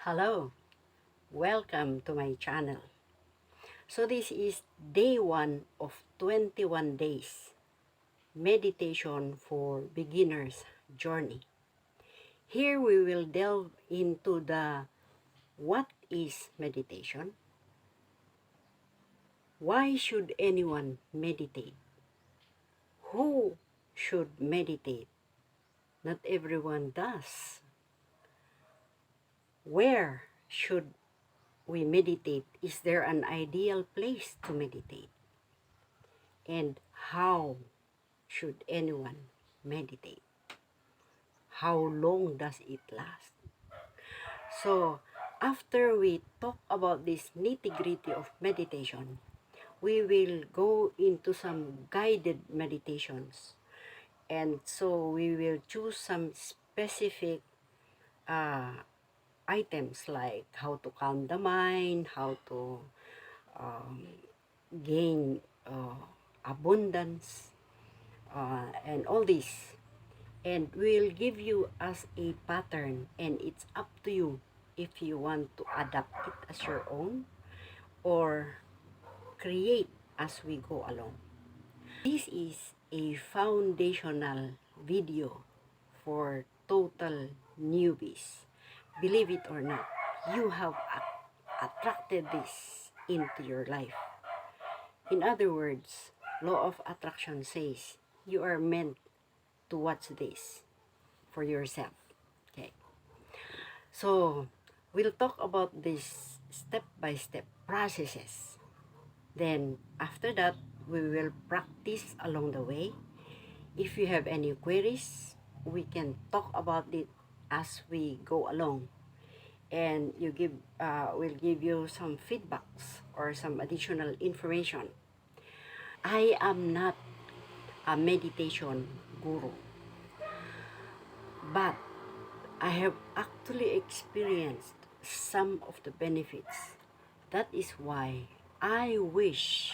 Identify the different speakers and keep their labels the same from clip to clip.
Speaker 1: Hello, welcome to my channel. So this is day 1 of 21 days meditation for beginners journey. Here we will delve into the what is meditation? Why should anyone meditate? Who should meditate? Not everyone does. Where should we meditate? Is there an ideal place to meditate? And how should anyone meditate? How long does it last? So, after we talk about this nitty-gritty of meditation, we will go into some guided meditations. And so, we will choose some specific uh, items like how to calm the mind, how to um, gain abundance, and all this. And we'll give you as a pattern, and it's up to you if you want to adapt it as your own or create as we go along. This is a foundational video for total newbies. Believe it or not, you have attracted this into your life. In other words, law of attraction says you are meant to watch this for yourself. Okay. So, we'll talk about this step-by-step processes. Then, after that, we will practice along the way. If you have any queries, we can talk about it as we go along. And we'll give you some feedbacks or some additional information. I am not a meditation guru, but I have actually experienced some of the benefits. That is why I wish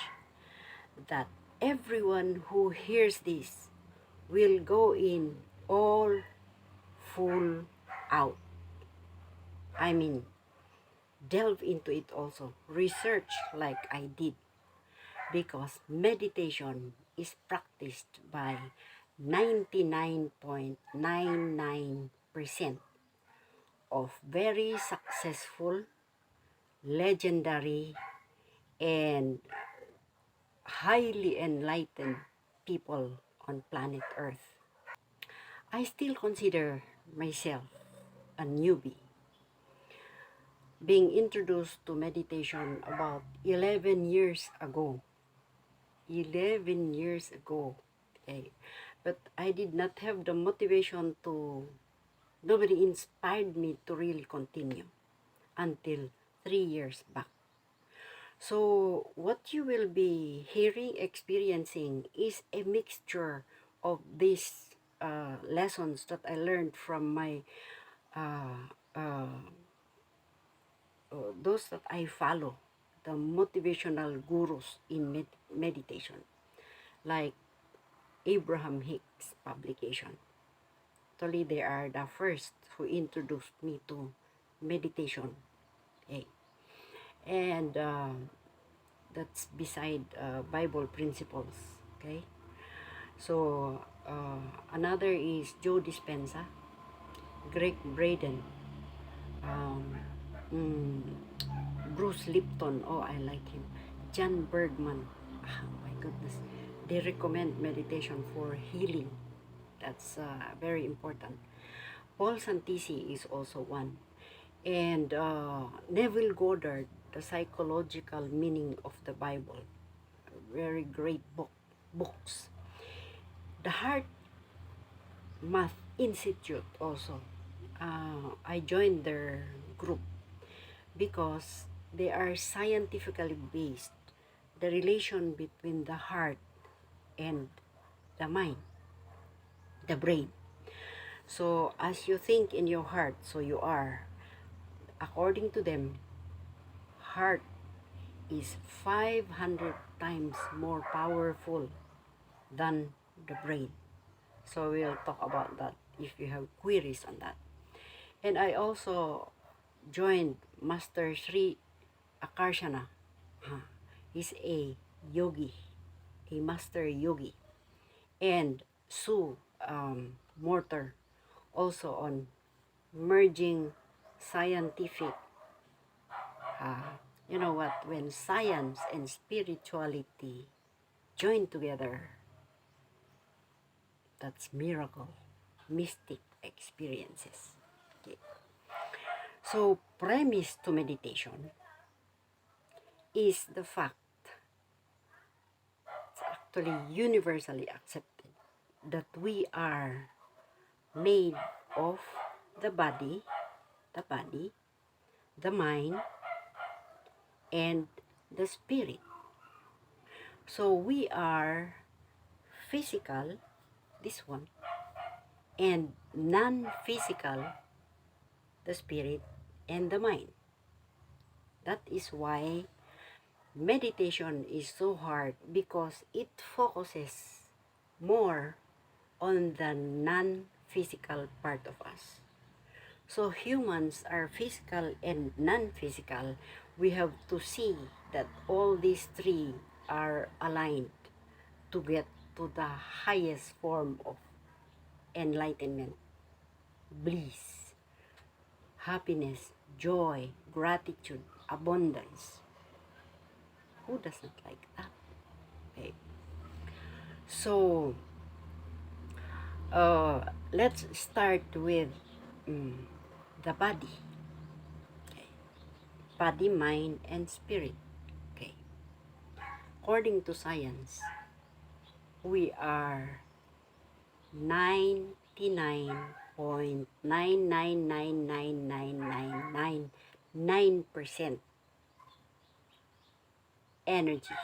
Speaker 1: that everyone who hears this will go in all full out. I mean, delve into it also. Research like I did. Because meditation is practiced by 99.99% of very successful, legendary, and highly enlightened people on planet Earth. I still consider myself a newbie, being introduced to meditation about 11 years ago. 11 years ago. Okay. But I did not have the motivation nobody inspired me to really continue until 3 years back. So what you will be hearing, experiencing is a mixture of these lessons that I learned from my uh, uh, those that I follow, the motivational gurus in meditation, like Abraham Hicks publication. Actually, they are the first who introduced me to meditation. Okay. And that's beside Bible principles. Okay. So, another is Joe Dispenza, Greg Braden, um, mm, Bruce Lipton. Oh, I like him. John Bergman. Oh my goodness. They recommend meditation for healing. That's very important. Paul Santisi is also one. And Neville Goddard, The Psychological Meaning of the Bible. Very great books. The Heart Math Institute also. I joined their group because they are scientifically based. The relation between the heart and the mind, the brain. So as you think in your heart, so you are. According to them, heart is 500 times more powerful than the brain. So we'll talk about that if you have queries on that. And I also joined Master Sri Akarshana. He's a yogi, a master yogi. And Sue Mortar, also on merging scientific. You know what? When science and spirituality join together, that's miracle, mystic experiences. Okay. So, premise to meditation is the fact, it's actually universally accepted, that we are made of the body, the body, the mind, and the spirit. So we are physical, this one, and non-physical, the spirit and the mind. That is why meditation is so hard, because it focuses more on the non-physical part of us. So humans are physical and non-physical. We have to see that all these three are aligned to get to the highest form of enlightenment, bliss, happiness, joy, gratitude, abundance. Who does not like that? Okay. So, let's start with the body. Okay. Body, mind, and spirit. Okay. According to science, we are 99.9999999% energy,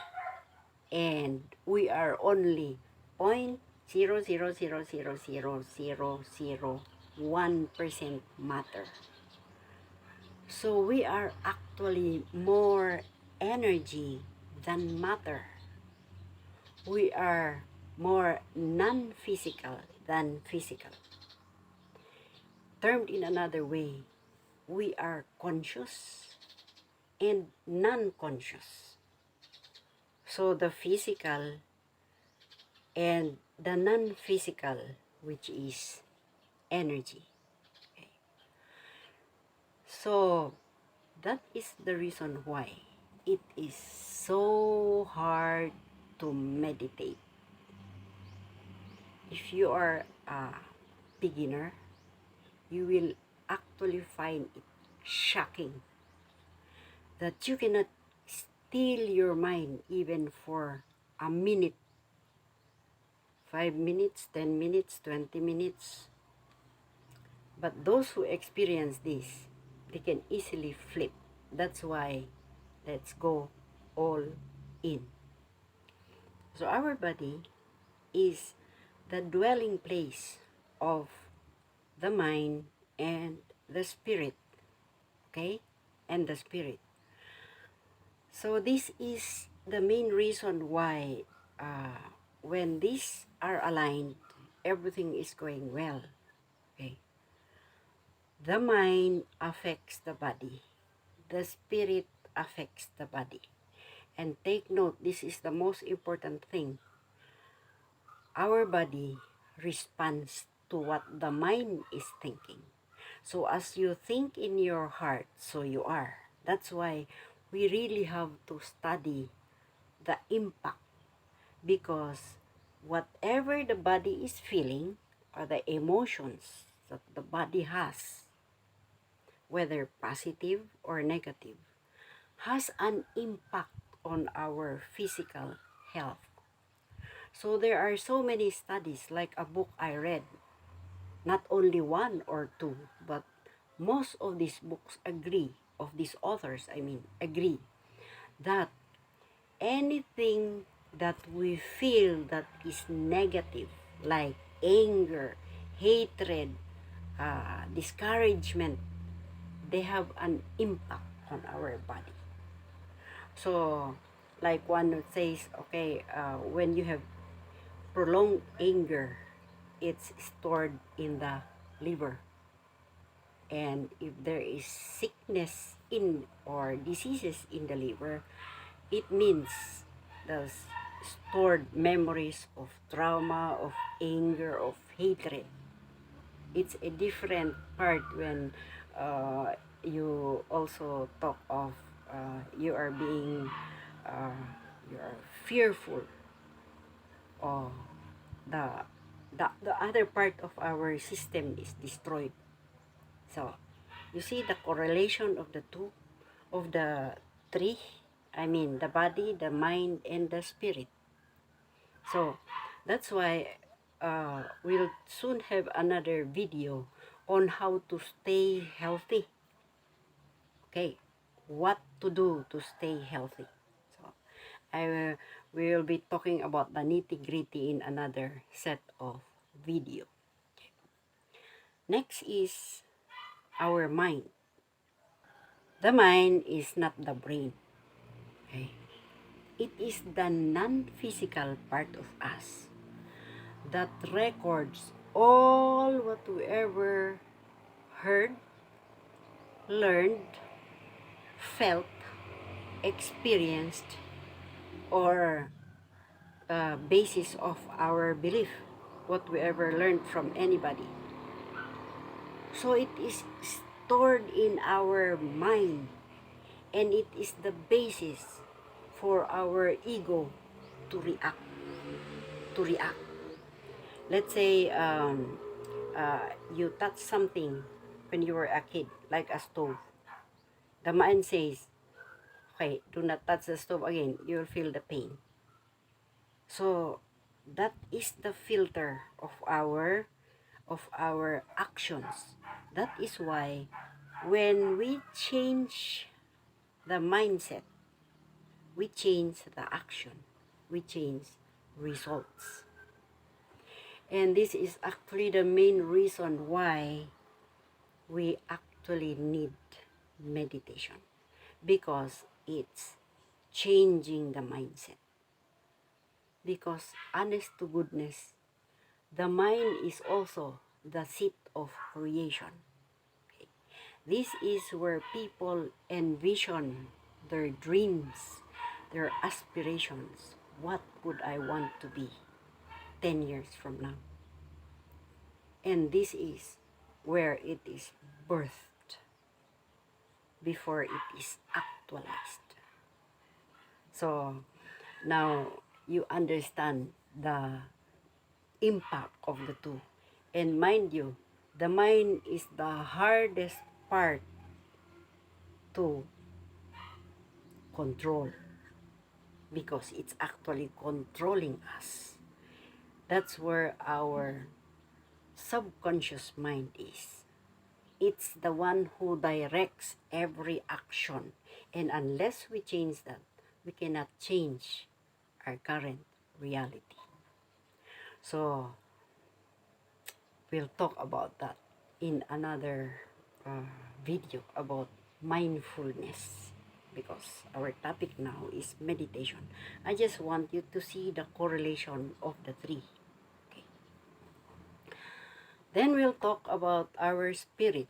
Speaker 1: and we are only 0.000000001% matter. So we are actually more energy than matter. We are more non-physical than physical. Termed in another way, we are conscious and non-conscious. So the physical and the non-physical, which is energy. Okay. So that is the reason why it is so hard to meditate. If you are a beginner, you will actually find it shocking that you cannot still your mind even for a minute, 5 minutes, 10 minutes, 20 minutes. But those who experience this, they can easily flip. That's why let's go all in. So our body is the dwelling place of the mind and the spirit. Okay? And the spirit. So this is the main reason why when these are aligned, everything is going well. Okay. The mind affects the body. The spirit affects the body. And take note, this is the most important thing. Our body responds to what the mind is thinking. So as you think in your heart, so you are. That's why we really have to study the impact, because whatever the body is feeling, or the emotions that the body has, whether positive or negative, has an impact on our physical health. So there are so many studies, like a book I read, not only one or two, but most of these books agree, of these authors, agree that anything that we feel that is negative, like anger, hatred, discouragement, they have an impact on our body. So, like one says, okay, when you have prolonged anger, it's stored in the liver. And if there is sickness in or diseases in the liver, it means the stored memories of trauma, of anger, of hatred. It's a different part when you also talk of you are being uh, you are fearful, or the, the other part of our system is destroyed. So you see the correlation of the two, of the three, I mean the body, the mind, and the spirit. So that's why we'll soon have another video on how to stay healthy. Okay, what to do to stay healthy. So we will be talking about the nitty-gritty in another set of video. Next is our mind. The mind is not the brain. Okay? It is the non-physical part of us that records all what we ever heard, learned, felt, experienced, or basis of our belief, what we ever learned from anybody. So it is stored in our mind, and it is the basis for our ego to react. To react. Let's say you touch something when you were a kid, like a stove. The mind says, okay, do not touch the stove again. You'll feel the pain. So that is the filter of our actions. That is why when we change the mindset, we change the action, we change results. And this is actually the main reason why we actually need meditation, because it's changing the mindset. Because honest to goodness, the mind is also the seat of creation. Okay? This is where people envision their dreams, their aspirations. What would I want to be 10 years from now? And this is where it is birthed before it is actualized. So now you understand the impact of the two. And mind you, the mind is the hardest part to control, because it's actually controlling us. That's where our subconscious mind is. It's the one who directs every action. And unless we change that, we cannot change our current reality. So we'll talk about that in another video about mindfulness, because our topic now is meditation. I just want you to see the correlation of the three. Okay. Then we'll talk about our spirit.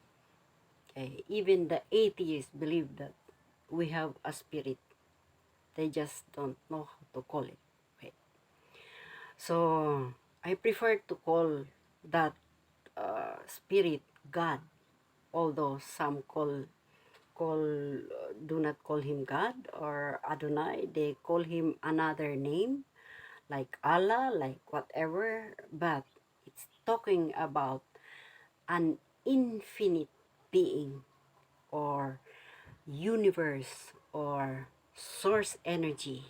Speaker 1: Okay. Even the atheists believe that we have a spirit. They just don't know how to call it. Okay. So I prefer to call that spirit God, although some do not call him God or Adonai. They call him another name, like Allah, like whatever. But it's talking about an infinite being, or universe, or source energy,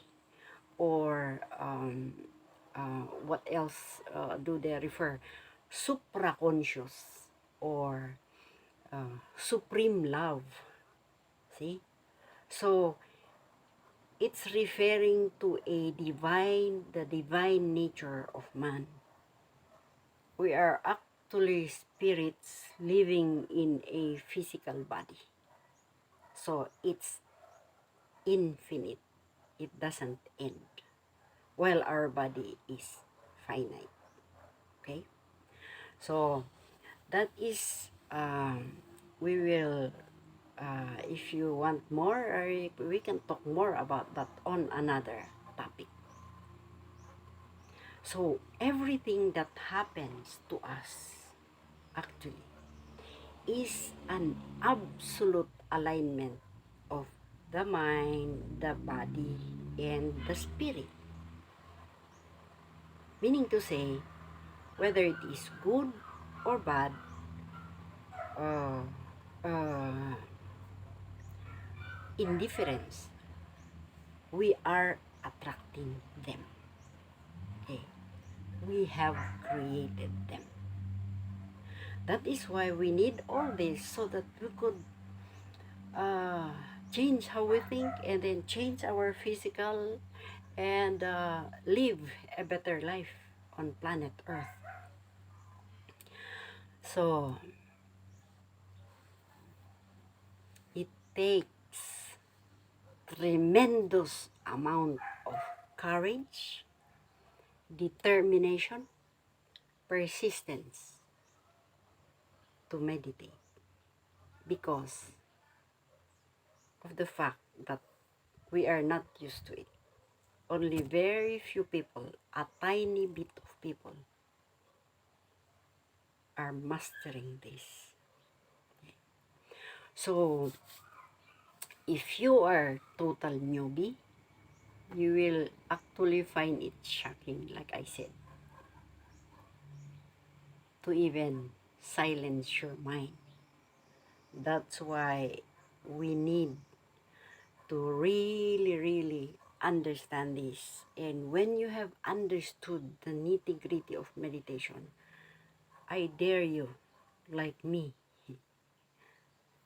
Speaker 1: or what else do they refer? Supra-conscious, or supreme love. See? So it's referring to the divine nature of man. We are actually spirits living in a physical body. So it's infinite. It doesn't end. While our body is finite. Okay? So that is we will, if you want more, or we can talk more about that on another topic. So everything that happens to us actually is an absolute alignment of the mind, the body, and the spirit. Meaning to say, whether it is good or bad, uh, uh, indifference, we are attracting them. Okay? We have created them. That is why we need all this, so that we could uh, change how we think, and then change our physical, and live a better life on planet Earth. So it takes tremendous amount of courage, determination, persistence to meditate, because of the fact that we are not used to it. Only very few people, a tiny bit of people, are mastering this. So if you are total newbie, you will actually find it shocking, like I said, to even silence your mind. That's why we need to really understand this. And when you have understood the nitty-gritty of meditation, I dare you, like me,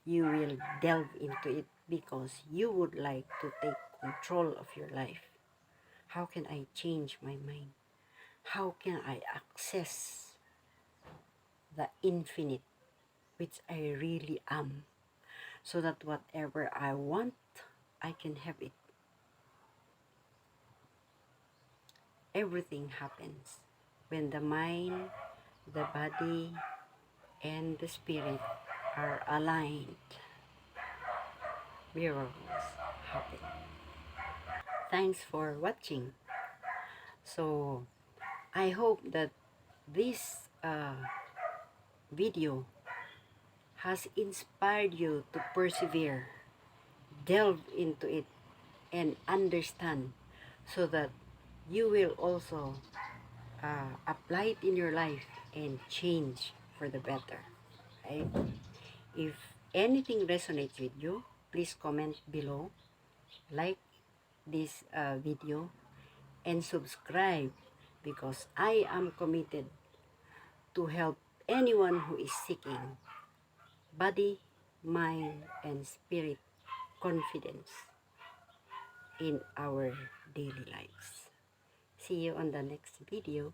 Speaker 1: you will delve into it, because you would like to take control of your life. How can I change my mind? How can I access the infinite, which I really am, so that whatever I want, I can have it? Everything happens when the mind, the body, and the spirit are aligned. Miracles happen. Thanks for watching. So I hope that this video has inspired you to persevere, delve into it, and understand, so that you will also apply it in your life and change for the better. Right? If anything resonates with you, please comment below, like this video, and subscribe, because I am committed to help anyone who is seeking body, mind, and spirit confidence in our daily lives. See you on the next video.